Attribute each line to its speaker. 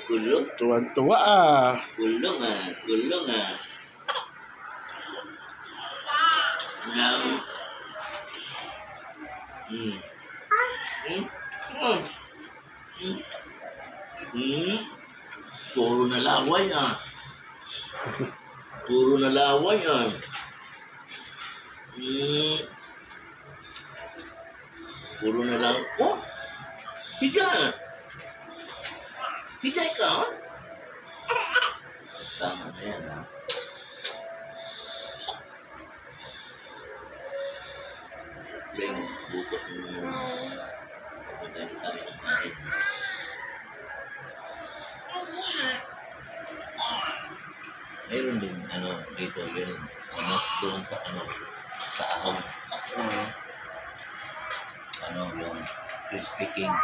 Speaker 1: Kulong?
Speaker 2: Tuwan-tuwa ah.
Speaker 1: Kulong ah. Kulong ah. Now. Puro na laway ah. Puro na laway ah. Puro na laway. Oh! Higa! Higa ikaw? Tama na yan ah. Yung bukas mo papunta yung tali ng mahit. Mayroon din dito yun doon sa sa ahong yung crispy king.